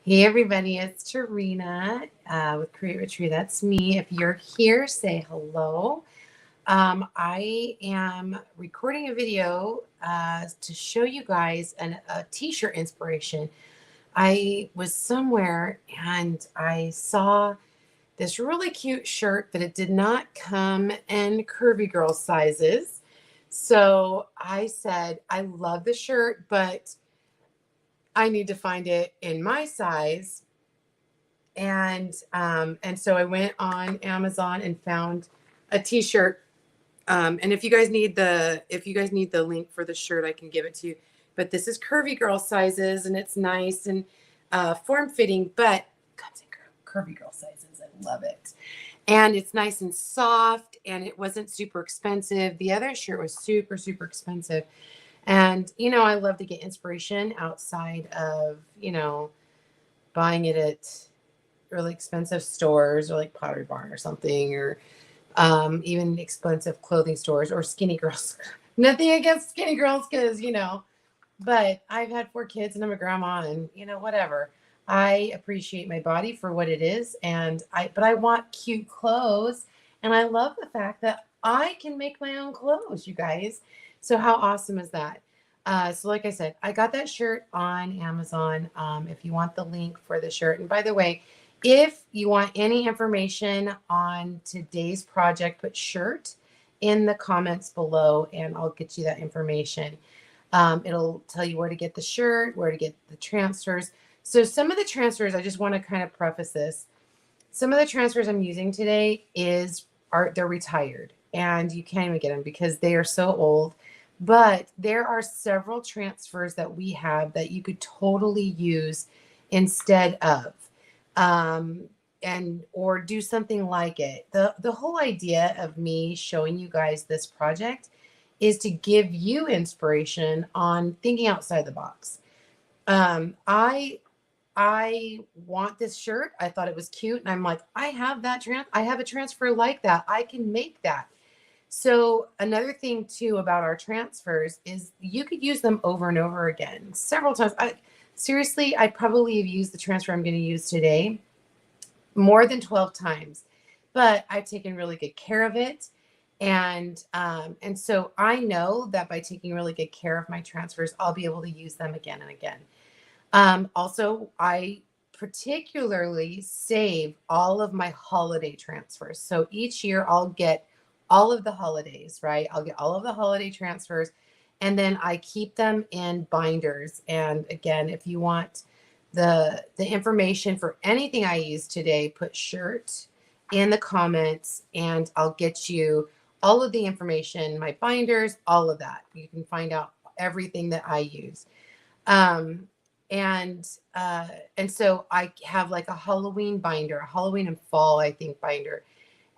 Hey everybody, it's Tarina with Create Retreat. That's me. If you're here, say hello. I am recording a video to show you guys a t-shirt inspiration. I was somewhere and I saw this really cute shirt, but it did not come in curvy girl sizes. So I said, I love the shirt, but I need to find it in my size. And so I went on Amazon and found a t-shirt. And if you guys need the link for the shirt, I can give it to you. But this is curvy girl sizes, and it's nice and form fitting, but comes in curvy girl sizes. I love it, and it's nice and soft, and it wasn't super expensive. The other shirt was super expensive, and I love to get inspiration outside of buying it at really expensive stores or like Pottery Barn or something, or even expensive clothing stores or skinny girls. Nothing against skinny girls because, but I've had 4 kids and I'm a grandma and, whatever. I appreciate my body for what it is. But I want cute clothes. And I love the fact that I can make my own clothes, you guys. So how awesome is that? So like I said, I got that shirt on Amazon. If you want the link for the shirt. And by the way, if you want any information on today's project, put shirt in the comments below and I'll get you that information. It'll tell you where to get the shirt, where to get the transfers. So some of the transfers, I just want to kind of preface this. Some of the transfers I'm using today they're retired and you can't even get them because they are so old. But there are several transfers that we have that you could totally use instead of or do something like it. The whole idea of me showing you guys this project is to give you inspiration on thinking outside the box. I want this shirt. I thought it was cute, and I'm like, I have a transfer like that. I can make that. So another thing too about our transfers is you could use them over and over again, several times. I probably have used the transfer I'm going to use today more than 12 times, but I've taken really good care of it. And so I know that by taking really good care of my transfers, I'll be able to use them again and again. Also, I particularly save all of my holiday transfers. So each year I'll get all of the holidays, right? I'll get all of the holiday transfers and then I keep them in binders. And again, if you want the information for anything I use today, put shirt in the comments and I'll get you all of the information, my binders, all of that. You can find out everything that I use. Um, and so I have like a Halloween binder, a Halloween and fall, I think, binder.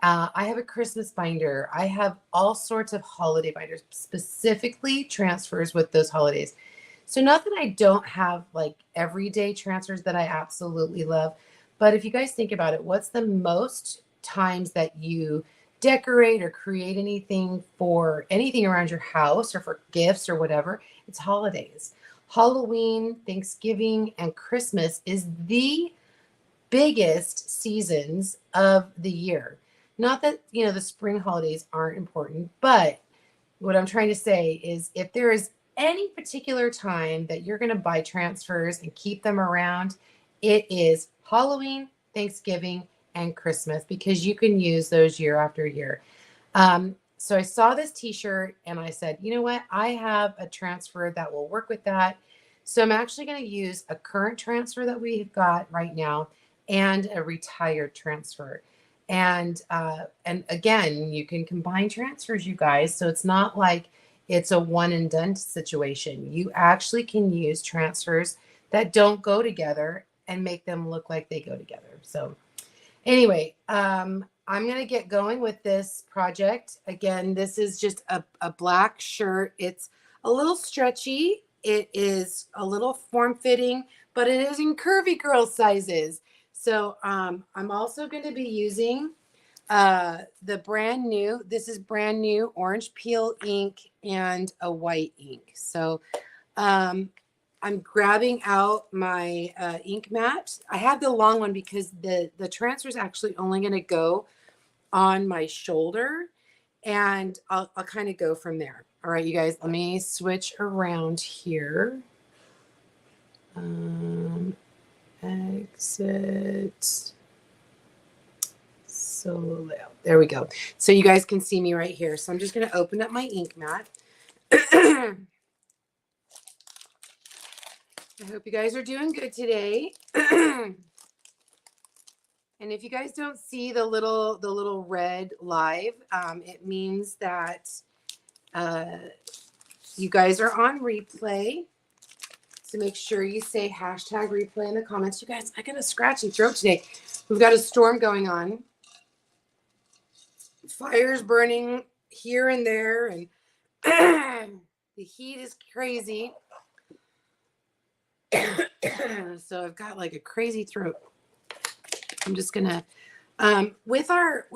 I have a Christmas binder. I have all sorts of holiday binders, specifically transfers with those holidays. So not that I don't have like everyday transfers that I absolutely love, but if you guys think about it, what's the most times that you decorate or create anything for anything around your house or for gifts or whatever? It's holidays. Halloween, Thanksgiving, and Christmas is the biggest seasons of the year. Not that, the spring holidays aren't important, but what I'm trying to say is if there is any particular time that you're going to buy transfers and keep them around, it is Halloween, Thanksgiving, and Christmas because you can use those year after year. So I saw this t-shirt and I said, you know what? I have a transfer that will work with that. So I'm actually going to use a current transfer that we've got right now and a retired transfer. And again, you can combine transfers, you guys. So it's not like it's a one and done situation. You actually can use transfers that don't go together and make them look like they go together. So anyway, I'm going to get going with this project. Again, this is just a black shirt. It's a little stretchy. It is a little form-fitting, but it is in curvy girl sizes. So I'm also going to be using this is brand new orange peel ink and a white ink. So I'm grabbing out my ink mat. I have the long one because the transfer is actually only going to go on my shoulder, and I'll kind of go from there. All right, you guys, let me switch around here. Exit solo layout. There we go. So you guys can see me right here. So I'm just going to open up my ink mat. I hope you guys are doing good today. And if you guys don't see the little red live, it means that you guys are on replay. So make sure you say hashtag replay in the comments. You guys, I got a scratchy throat today. We've got a storm going on. Fires burning here and there, and the heat is crazy. So I've got like a crazy throat. I'm just gonna with our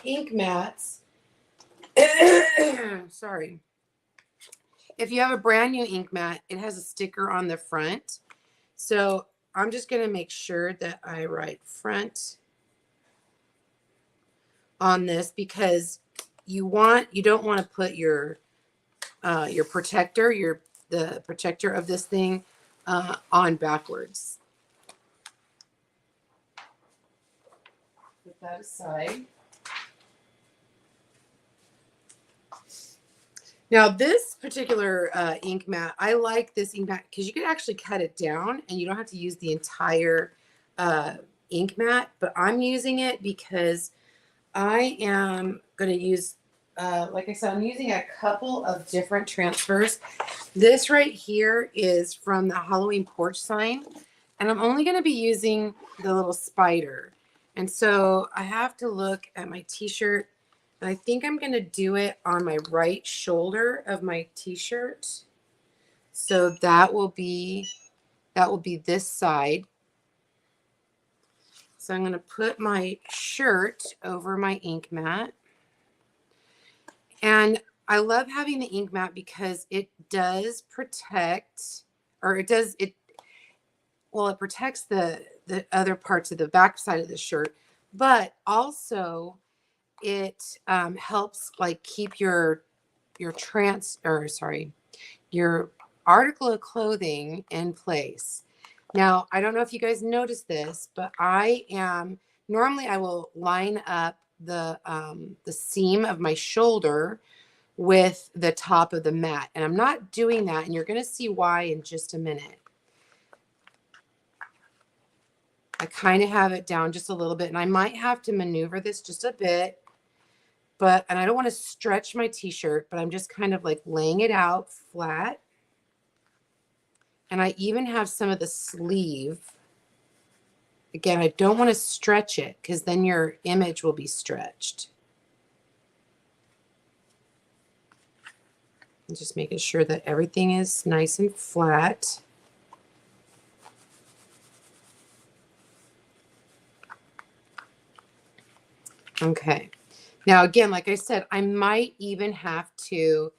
ink mats. Sorry. If you have a brand new ink mat, it has a sticker on the front. So I'm just going to make sure that I write front on this, because you don't want to put your protector, the protector of this thing on backwards. Put that aside. Now, this particular ink mat, I like this ink mat because you can actually cut it down and you don't have to use the entire ink mat. But I'm using it because I am going to use, like I said, I'm using a couple of different transfers. This right here is from the Halloween porch sign, and I'm only going to be using the little spider. And so I have to look at my t-shirt. I think I'm going to do it on my right shoulder of my t-shirt. So that will be this side. So I'm going to put my shirt over my ink mat. And I love having the ink mat because it does protect, or it protects the other parts of the back side of the shirt, but also it helps like keep your article of clothing in place. Now, I don't know if you guys noticed this, but normally I will line up the seam of my shoulder with the top of the mat, and I'm not doing that, and you're going to see why in just a minute. I kind of have it down just a little bit, and I might have to maneuver this just a bit. And I don't want to stretch my t-shirt, but I'm just kind of like laying it out flat. And I even have some of the sleeve. Again, I don't want to stretch it because then your image will be stretched. I'm just making sure that everything is nice and flat. Okay. Now, again, like I said, I might even have to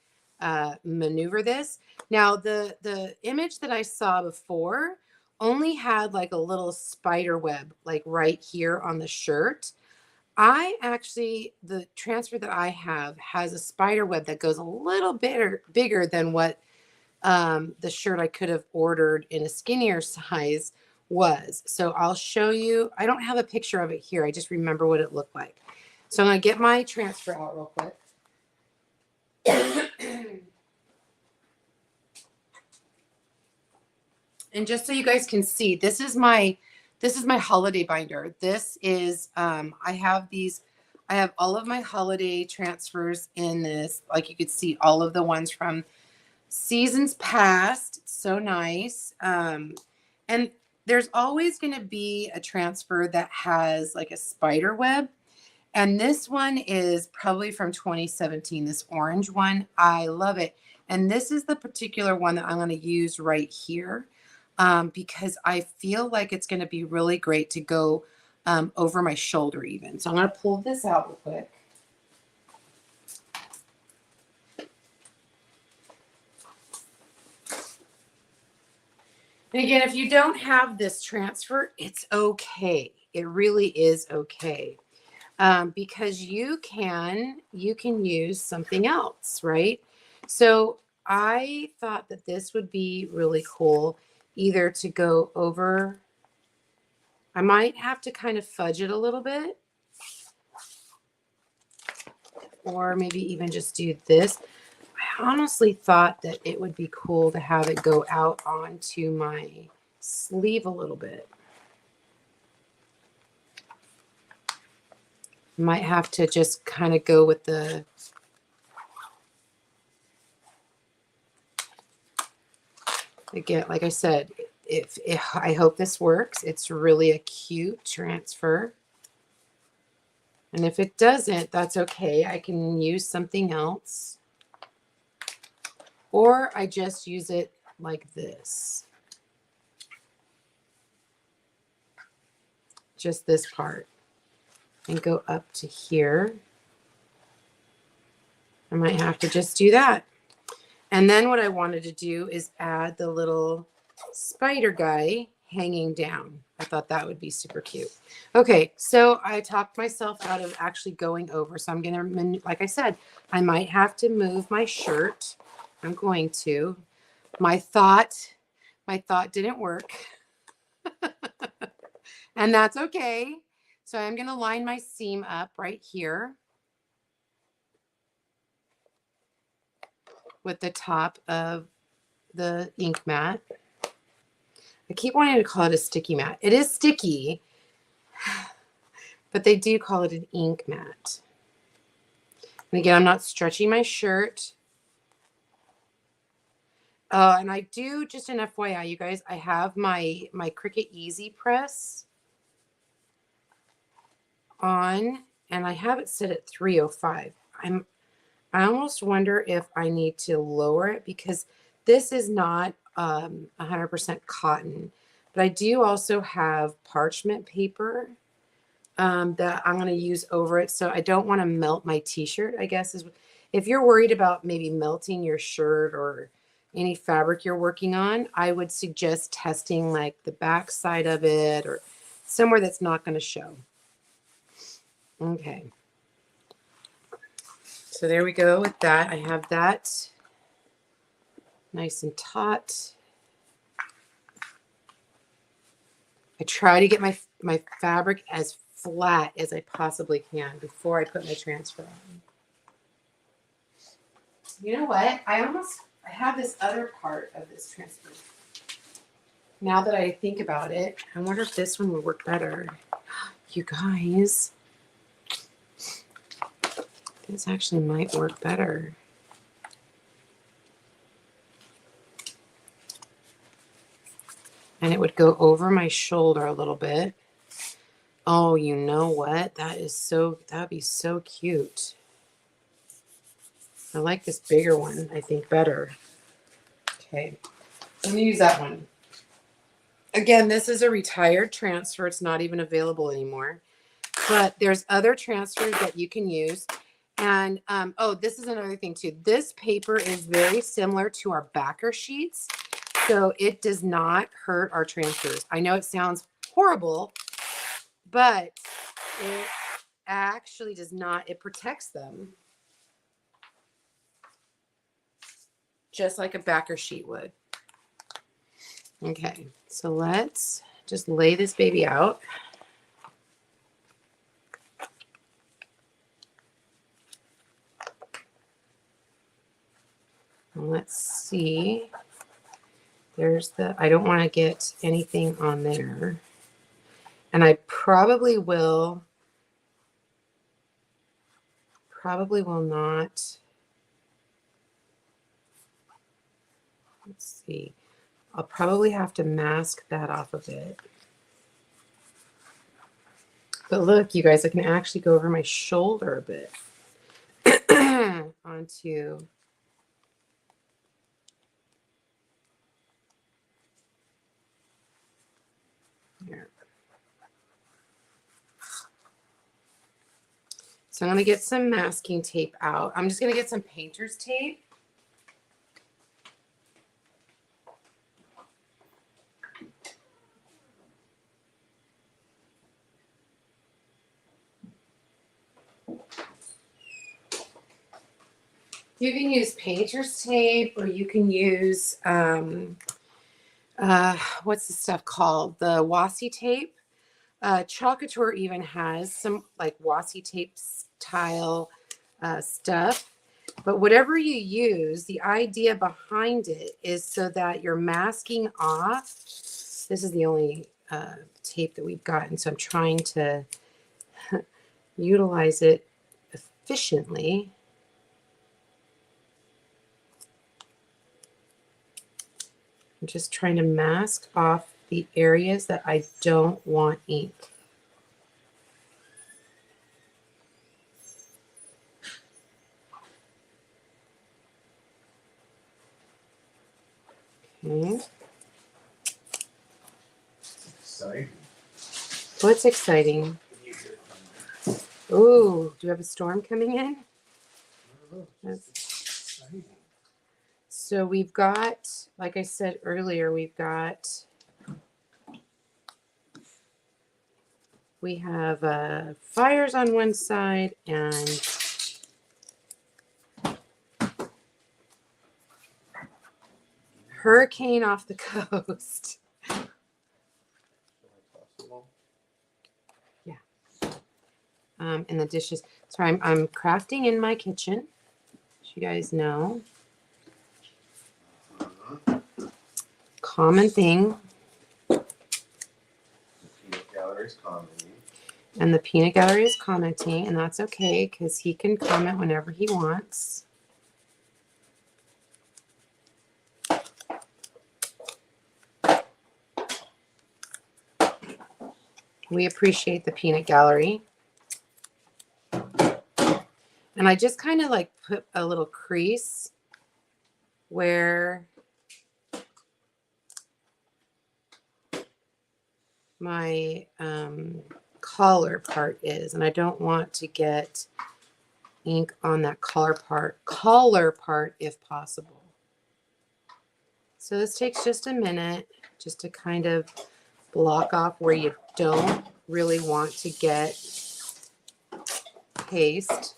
maneuver this. Now, the image that I saw before only had like a little spider web, like right here on the shirt. The transfer that I have has a spider web that goes a little bit bigger than what the shirt I could have ordered in a skinnier size was. So I'll show you. I don't have a picture of it here. I just remember what it looked like. So I'm going to get my transfer out real quick. And just so you guys can see, this is my holiday binder. This is I have all of my holiday transfers in this. Like you could see all of the ones from seasons past. It's so nice. And there's always going to be a transfer that has like a spider web. And this one is probably from 2017, this orange one. I love it. And this is the particular one that I'm going to use right here because I feel like it's going to be really great to go over my shoulder even. So I'm going to pull this out real quick. And again, if you don't have this transfer, it's okay. It really is okay. Because you can use something else, right? So I thought that this would be really cool, either to go over. I might have to kind of fudge it a little bit, or maybe even just do this. I honestly thought that it would be cool to have it go out onto my sleeve a little bit. Might have to just kind of go with the again, like I said, if I hope this works. It's really a cute transfer. And if it doesn't, that's okay. I can use something else. Or I just use it like this. Just this part. And go up to here. I might have to just do that. And then what I wanted to do is add the little spider guy hanging down. I thought that would be super cute. Okay, so I talked myself out of actually going over. So I'm going to, like I said, I might have to move my shirt. I'm going to. My thought didn't work. And that's okay. So I'm going to line my seam up right here with the top of the ink mat. I keep wanting to call it a sticky mat. It is sticky, but they do call it an ink mat. And again, I'm not stretching my shirt. And I do, just an FYI, you guys, I have my Cricut Easy Press on, and I have it set at 305. I almost wonder if I need to lower it, because this is not 100% cotton, but I do also have parchment paper that I'm going to use over it. So I don't want to melt my t-shirt, I guess. If you're worried about maybe melting your shirt or any fabric you're working on, I would suggest testing like the back side of it or somewhere that's not going to show. Okay. So there we go with that. I have that nice and taut. I try to get my fabric as flat as I possibly can before I put my transfer on. You know what? I have this other part of this transfer. Now that I think about it, I wonder if this one would work better. You guys, this actually might work better. And it would go over my shoulder a little bit. Oh, you know what? That'd be so cute. I like this bigger one, I think, better. Okay, let me use that one. Again, this is a retired transfer. It's not even available anymore. But there's other transfers that you can use. And, oh, this is another thing, too. This paper is very similar to our backer sheets. So it does not hurt our transfers. I know it sounds horrible, but it actually does not. It protects them. Just like a backer sheet would. Okay, so let's just lay this baby out. And let's see. I don't want to get anything on there. And I probably will not. Let's see. I'll probably have to mask that off a bit. But look, you guys, I can actually go over my shoulder a bit onto here. So I'm going to get some masking tape out. I'm just going to get some painter's tape. You can use painter's tape, or you can use what's the stuff called? The washi tape. Chalk Couture even has some like washi tape style stuff. But whatever you use, the idea behind it is so that you're masking off. This is the only tape that we've got, and so I'm trying to utilize it efficiently. I'm just trying to mask off the areas that I don't want ink. Okay. Exciting. What's exciting? Ooh, do you have a storm coming in? Exciting. So we've got, like I said earlier, we have fires on one side and hurricane off the coast. Yeah. And the dishes. Sorry, I'm crafting in my kitchen, as you guys know. Common thing. The peanut gallery is commenting. And the peanut gallery is commenting, and that's okay because he can comment whenever he wants. We appreciate the peanut gallery. And I just kind of like put a little crease where my collar part is, and I don't want to get ink on that collar part if possible. So this takes just a minute just to kind of block off where you don't really want to get paste.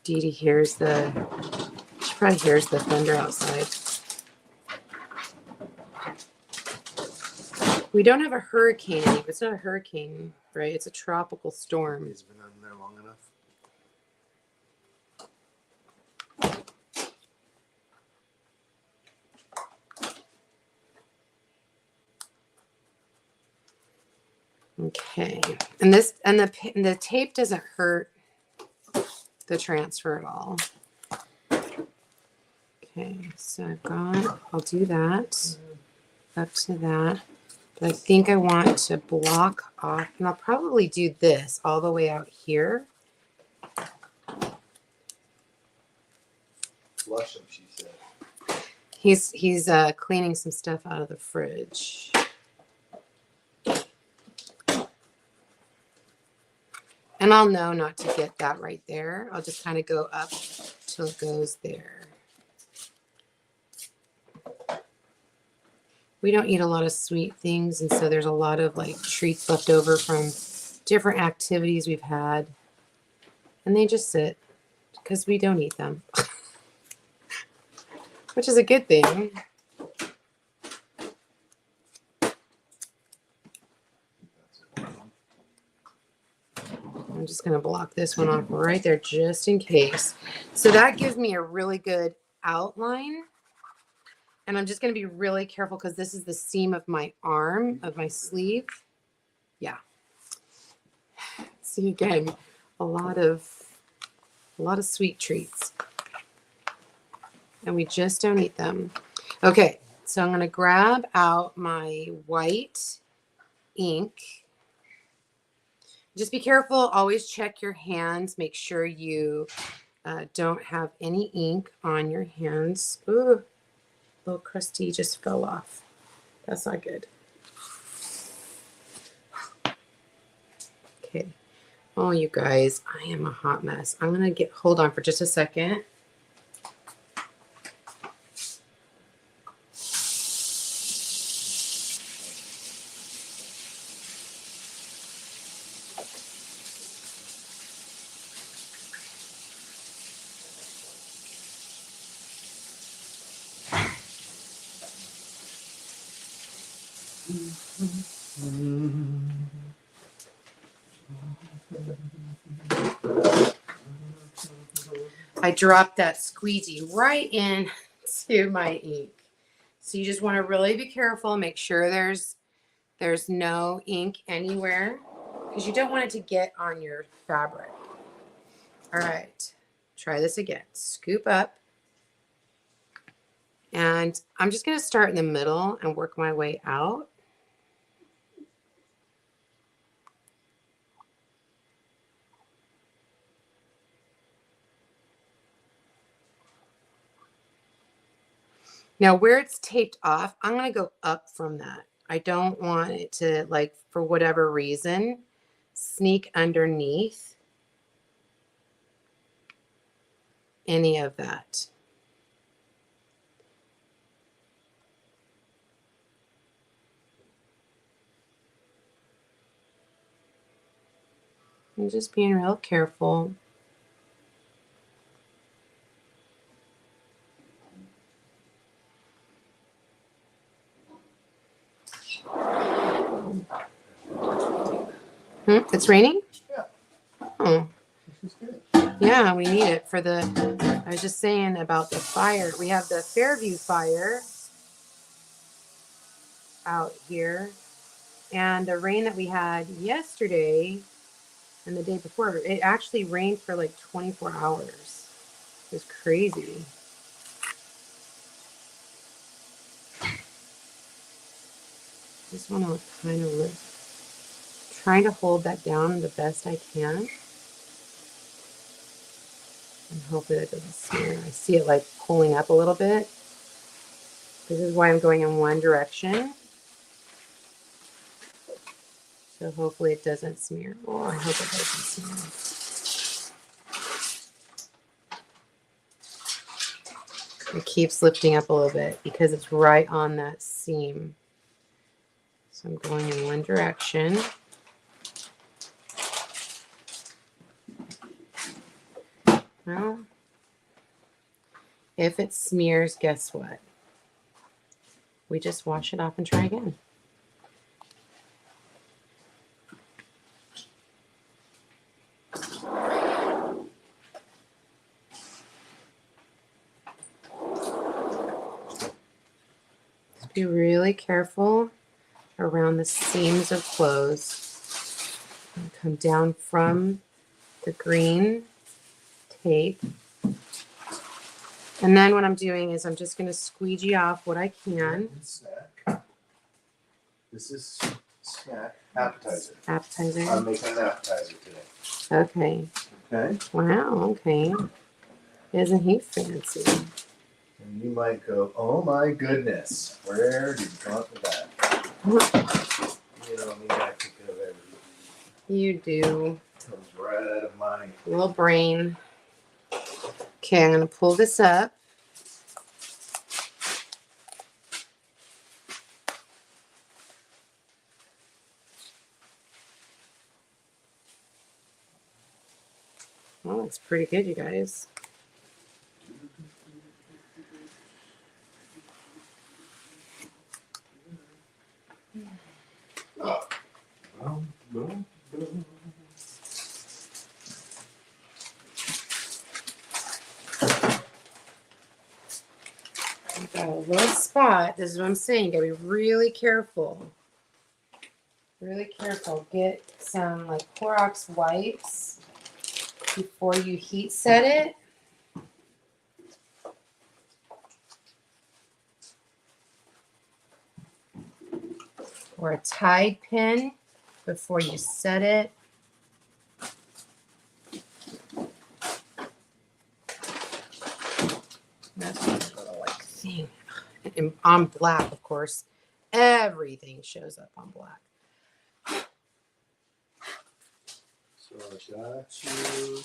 Dee Dee hears she probably hears the thunder outside. We don't have a hurricane. It's not a hurricane, right? It's a tropical storm. It's been on there long enough. Okay, and the tape doesn't hurt the transfer at all. Okay, so I'll do that up to that. But I think I want to block off, and I'll probably do this all the way out here. Flush him, she said. He's cleaning some stuff out of the fridge. And I'll know not to get that right there. I'll just kind of go up till it goes there. We don't eat a lot of sweet things, and so there's a lot of like treats left over from different activities we've had. And they just sit because we don't eat them, which is a good thing. I'm just going to block this one off right there just in case. So that gives me a really good outline. And I'm just going to be really careful because this is the seam of my arm, of my sleeve. Yeah. See, again, a lot of sweet treats. And we just don't eat them. Okay, so I'm going to grab out my white ink. Just be careful. Always check your hands. Make sure you don't have any ink on your hands. Ooh, little crusty just fell off. That's not good. Okay. Oh, you guys, I am a hot mess. I'm going to hold on for just a second. I dropped that squeegee right into my ink. So you just want to really be careful. Make sure there's no ink anywhere because you don't want it to get on your fabric. All right, try this again. Scoop up. And I'm just going to start in the middle and work my way out. Now where it's taped off, I'm going to go up from that. I don't want it to, like, for whatever reason, sneak underneath any of that. I'm just being real careful. It's raining? Yeah. Oh. This is good. Yeah, we need it for the, I was just saying about the fire. We have the Fairview fire out here. And the rain that we had yesterday and the day before, it actually rained for like 24 hours. It was crazy. Just want to kind of trying to hold that down the best I can. And hope that it doesn't smear. I see it like pulling up a little bit. This is why I'm going in one direction. So hopefully it doesn't smear. Oh, I hope it doesn't smear. It keeps lifting up a little bit because it's right on that seam. So I'm going in one direction. Well, if it smears, guess what? We just wash it off and try again. Be really careful around the seams of clothes. Come down from the green tape. And then what I'm doing is I'm just going to squeegee off what I can. Snack. This is snack appetizer. Appetizer. I'm making an appetizer today. Okay. Okay. Wow, okay. Isn't he fancy? And you might go, oh my goodness, where did you come up with that? You know me, I think of everything. You do. Comes right out of my Little brain. Okay, I'm going to pull this up. Oh, it's pretty good, you guys. Got a little spot. This is what I'm saying. You gotta be really careful. Really careful. Get some like Clorox wipes before you heat set it. Or a Tide pin before you set it. That's a little like thing. And on black, of course. Everything shows up on black. So I got you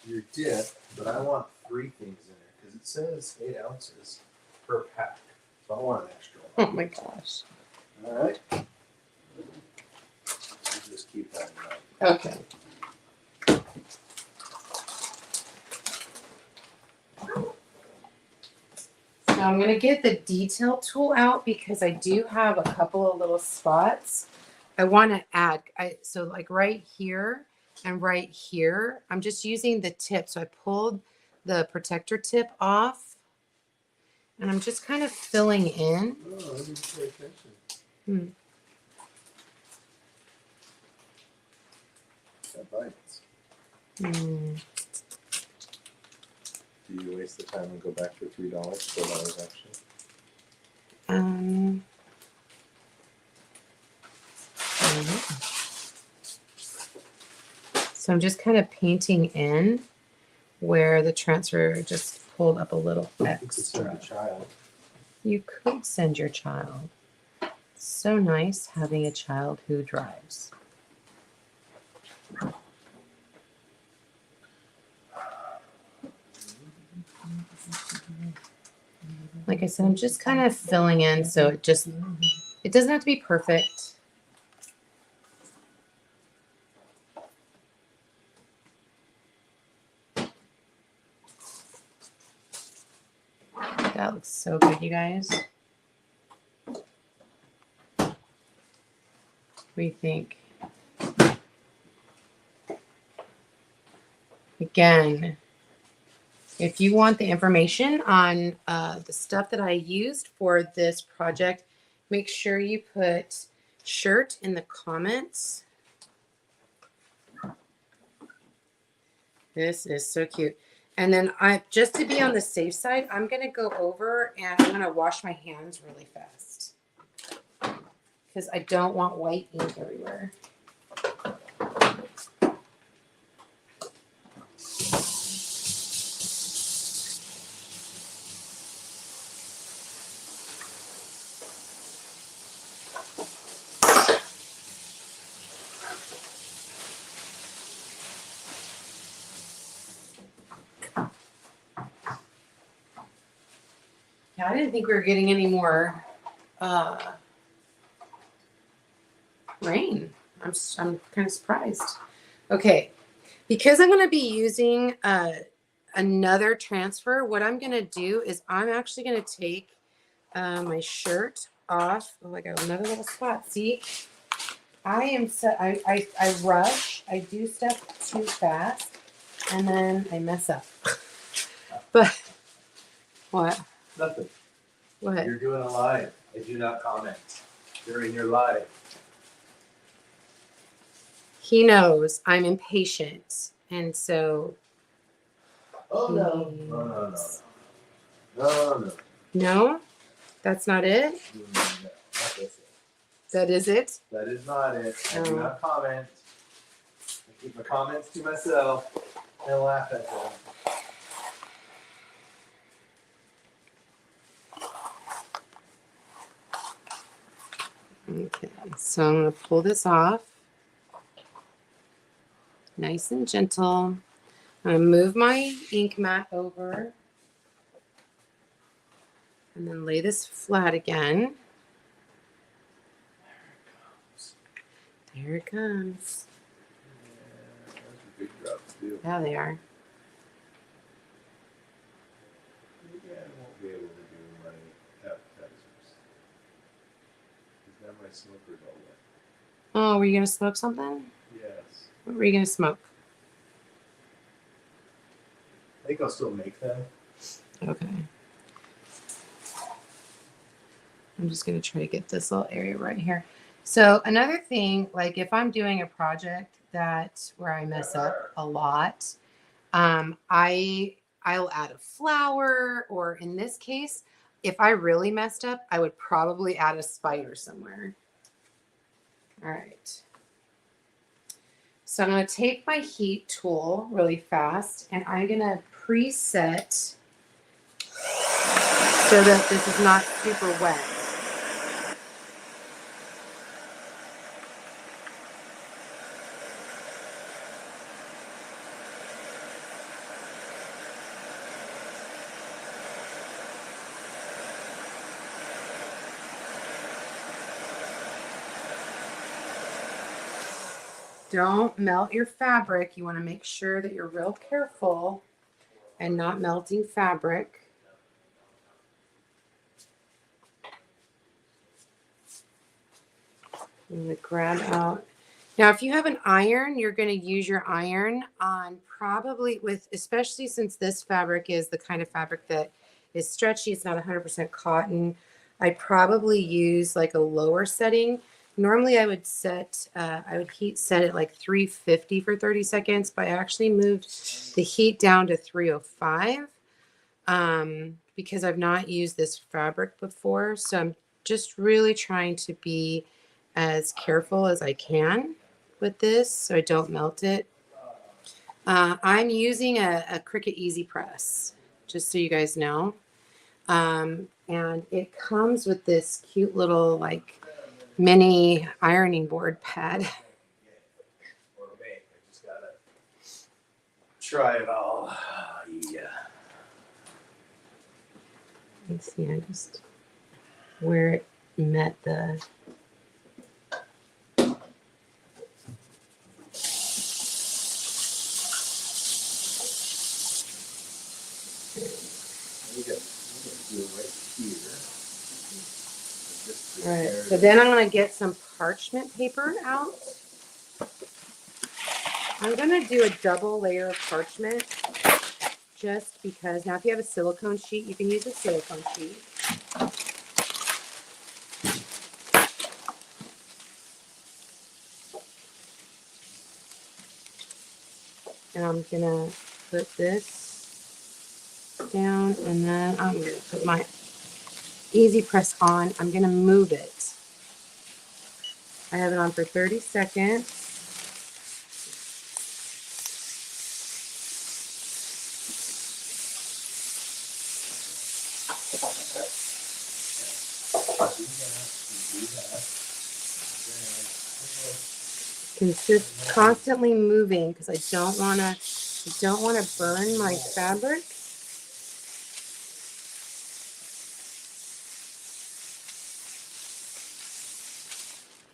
your dip, but I want 3 things in there because it says 8 ounces per pack. So I want an extra one. Oh my gosh. All right. You just keep that in mind. Okay. So I'm going to get the detail tool out because I do have a couple of little spots I want to add. So like right here and right here, I'm just using the tip. So I pulled the protector tip off and I'm just kind of filling in. Oh, I didn't pay attention. Hmm. That bites. Hmm. Do you waste the time and go back for $3? $4 actually. Um, so I'm just kind of painting in where the transfer just pulled up a little You could send a extra. child. You could send your child. So nice having a child who drives. Like I said, I'm just kind of filling in so it doesn't have to be perfect. That looks so good, you guys. What do you think? Again, if you want the information on the stuff that I used for this project, make sure you put shirt in the comments. This is so cute. And then just to be on the safe side, I'm going to go over and I'm going to wash my hands really fast because I don't want white ink everywhere. Yeah, I didn't think we were getting any more rain. I'm kind of surprised. Okay, because I'm going to be using another transfer, what I'm going to do is I'm actually going to take my shirt off. Oh, I got another little spot. See, I rush. I do stuff too fast, and then I mess up. But what? Nothing. What? You're doing a live. I do not comment during your live. He knows I'm impatient, and so. Oh no. No. No, that's not it. No, not this. That is it. That is not it. I do Oh. not comment. I keep my comments to myself and laugh at them. Okay, so I'm going to pull this off. Nice and gentle. I'm going to move my ink mat over. And then lay this flat again. There it comes. Yeah, those are big drops too. Yeah, they are. Maybe I won't be able to do my appetizers. Because now my smoker's all wet. Oh, were you going to smoke something? Yes. What were you going to smoke? I think I'll still make them. Okay. I'm just going to try to get this little area right here. So another thing, like if I'm doing a project where I mess up a lot, I'll add a flower, or in this case, if I really messed up, I would probably add a spider somewhere. All right. So I'm going to take my heat tool really fast and I'm going to preset so that this is not super wet. Don't melt your fabric. You want to make sure that you're real careful and not melting fabric. I'm gonna grab out. Now, if you have an iron, you're going to use your iron on probably with, especially since this fabric is the kind of fabric that is stretchy. It's not 100% cotton. I'd probably use like a lower setting. Normally I would heat set it like 350 for 30 seconds, but I actually moved the heat down to 305 because I've not used this fabric before. So I'm just really trying to be as careful as I can with this so I don't melt it. I'm using a Cricut Easy Press, just so you guys know. And it comes with this cute little like mini ironing board pad. Try it all. Yeah. Let's see, I just where it met the. All right, so then I'm going to get some parchment paper out. I'm going to do a double layer of parchment just because. Now, if you have a silicone sheet, you can use a silicone sheet. And I'm going to put this down, and then I'm going to put my Easy Press on. I'm going to move it. I have it on for 30 seconds. Constantly moving because I don't want to burn my fabric.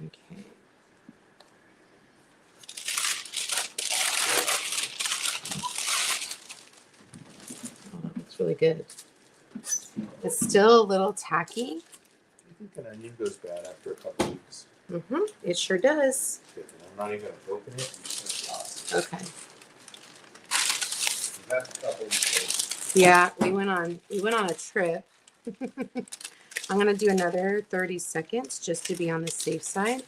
Okay. Oh, it's really good. It's still a little tacky. I think an onion goes bad after a couple weeks. It sure does. I'm not even going to open it. I'm just going to toss it. Okay. We've had a couple weeks. Yeah, we went on a trip. I'm going to do another 30 seconds just to be on the safe side.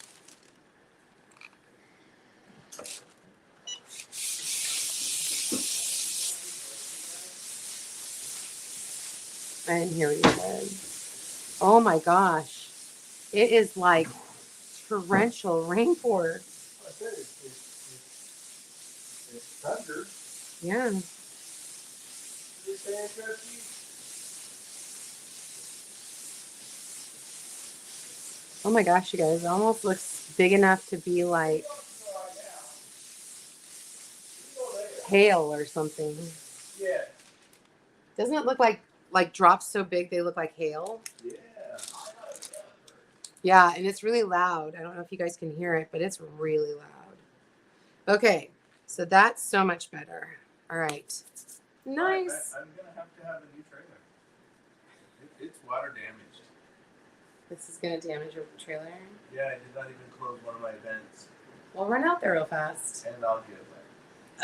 And here we go. Oh my gosh. It is like torrential rainforest. I said it's thunder. Yeah. Oh my gosh, you guys. It almost looks big enough to be like hail or something. Yeah. Doesn't it look like drops so big they look like hail? Yeah. Yeah, and it's really loud. I don't know if you guys can hear it, but it's really loud. Okay, so that's so much better. All right. Nice. I'm going to have a new trailer. It's water damaged. This is going to damage your trailer. Yeah, I did not even close one of my vents. Well, run out there real fast. And I'll get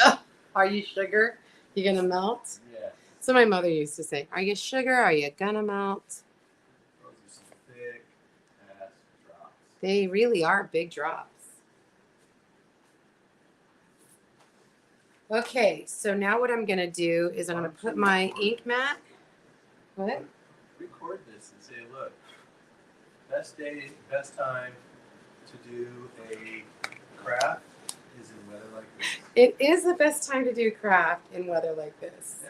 wet. Are you sugar? You going to melt? Yeah. So my mother used to say, are you sugar? Are you going to melt? Those are some thick ass drops. They really are big drops. Okay, so now what I'm going to do is I'm going to put my ink mat. What? Record this and say, look, best day, best time to do a craft is in weather like this. It is the best time to do craft in weather like this. Yeah.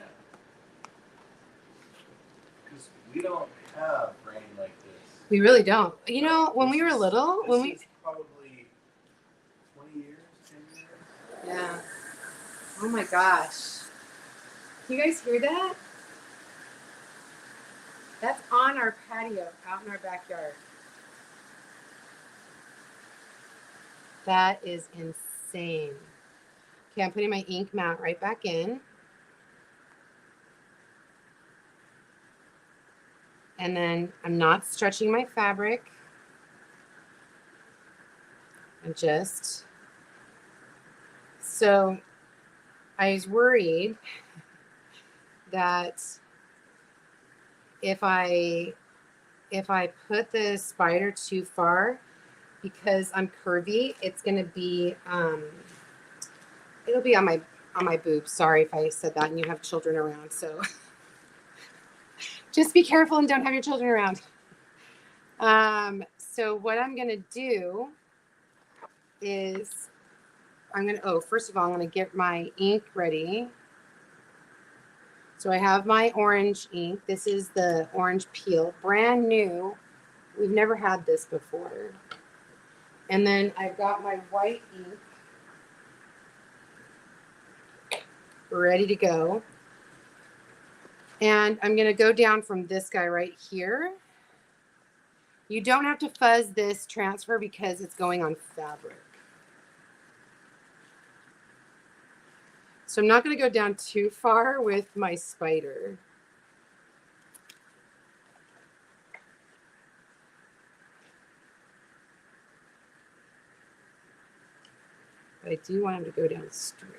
Because we don't have rain like this. We really don't. You know, when we were little, This is probably 20 years, 10 years. Yeah. Oh my gosh. You guys hear that? That's on our patio out in our backyard. That is insane. Okay, I'm putting my ink mat right back in. And then I'm not stretching my fabric. adjust. So I was worried that if I put the spider too far, because I'm curvy, it's gonna be it'll be on my boobs. Sorry if I said that and you have children around. So just be careful and don't have your children around. So what I'm gonna do is first of all, I'm gonna get my ink ready. So I have my orange ink. This is the orange peel, brand new. We've never had this before. And then I've got my white ink ready to go. And I'm going to go down from this guy right here. You don't have to fuzz this transfer because it's going on fabric. So I'm not going to go down too far with my spider. But I do want him to go down straight.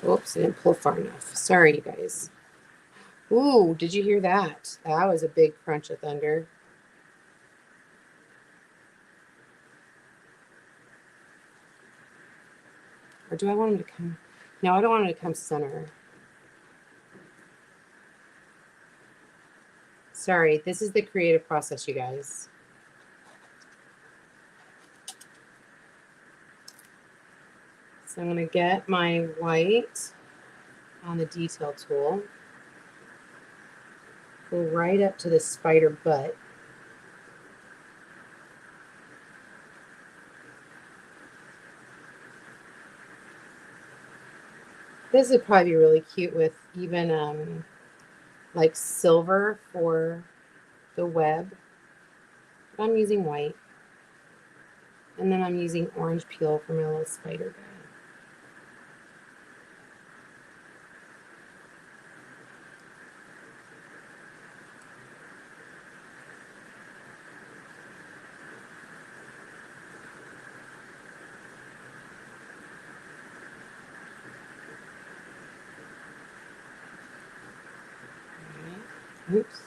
Oops, I didn't pull far enough. Sorry, you guys. Ooh, did you hear that? That was a big crunch of thunder. Or do I want him to come? No, I don't want him to come center. Sorry, this is the creative process, you guys. So I'm going to get my white on the detail tool. Go right up to the spider butt. This would probably be really cute with even like silver for the web. But I'm using white. And then I'm using orange peel for my little spider guy. Oops.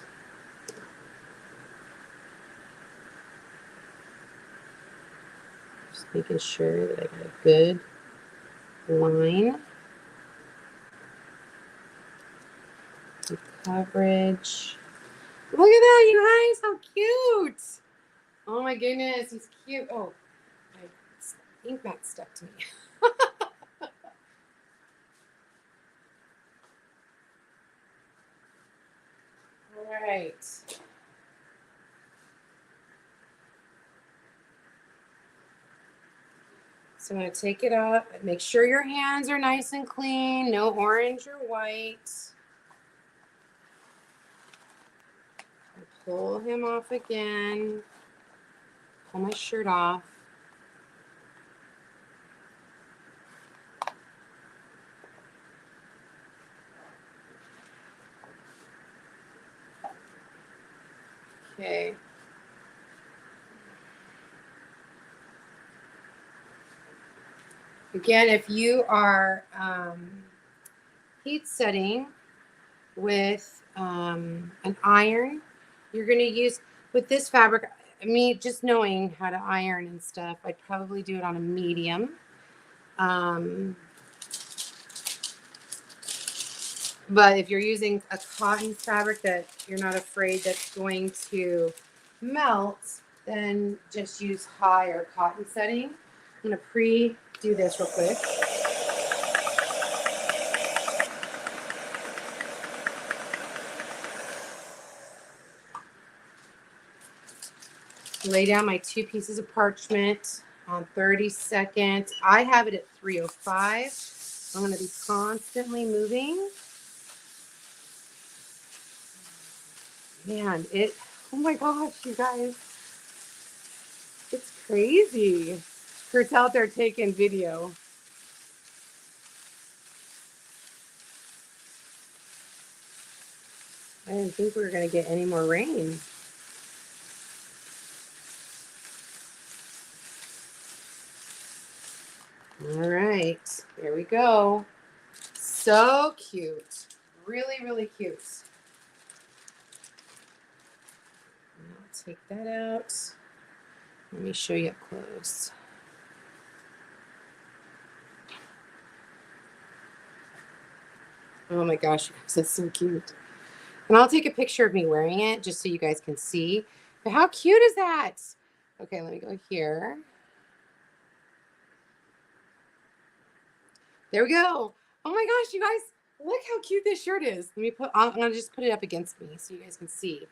Just making sure that I got a good line. Good coverage. Look at that, you guys. How cute. Oh my goodness, he's cute. Oh, my ink mat stuck to me. All right. So I'm going to take it up. Make sure your hands are nice and clean. No orange or white. Pull him off again. Pull my shirt off. Okay. Again, if you are heat setting with an iron, you're going to use, with this fabric, me just knowing how to iron and stuff, I'd probably do it on a medium. But if you're using a cotton fabric that you're not afraid that's going to melt, then just use high or cotton setting. I'm going to pre-do this real quick. Lay down my 2 pieces of parchment on 30 seconds. I have it at 305. I'm going to be constantly moving. Man, Oh my gosh, you guys. It's crazy. Kurt's out there taking video. I didn't think we were going to get any more rain. All right, there we go. So cute. Really, really cute. I'll take that out. Let me show you up close. Oh my gosh, this is so cute. And I'll take a picture of me wearing it just so you guys can see. But how cute is that? Okay, let me go here. There we go. Oh my gosh, you guys, look how cute this shirt is. I'm gonna just put it up against me so you guys can see.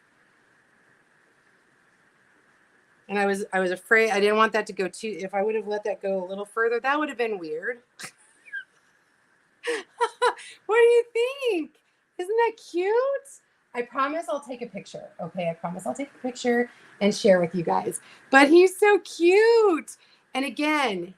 And I was afraid I didn't want that to go too. If I would have let that go a little further, that would have been weird. What do you think? Isn't that cute? I promise I'll take a picture. Okay, I promise I'll take a picture and share with you guys. But he's so cute. And again,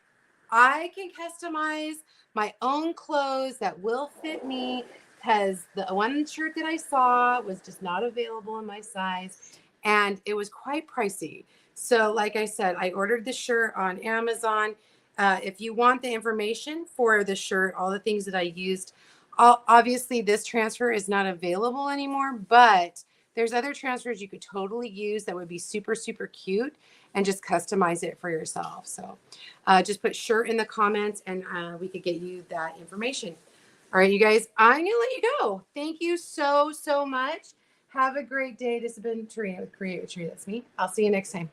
I can customize my own clothes that will fit me because the one shirt that I saw was just not available in my size and it was quite pricey. So, like I said, I ordered the shirt on Amazon. If you want the information for the shirt, all the things that I used, obviously this transfer is not available anymore, but there's other transfers you could totally use that would be super, super cute and just customize it for yourself. So just put shirt in the comments and we could get you that information. All right, you guys, I'm going to let you go. Thank you so, so much. Have a great day. This has been Tarina with Create with Tree. That's me. I'll see you next time.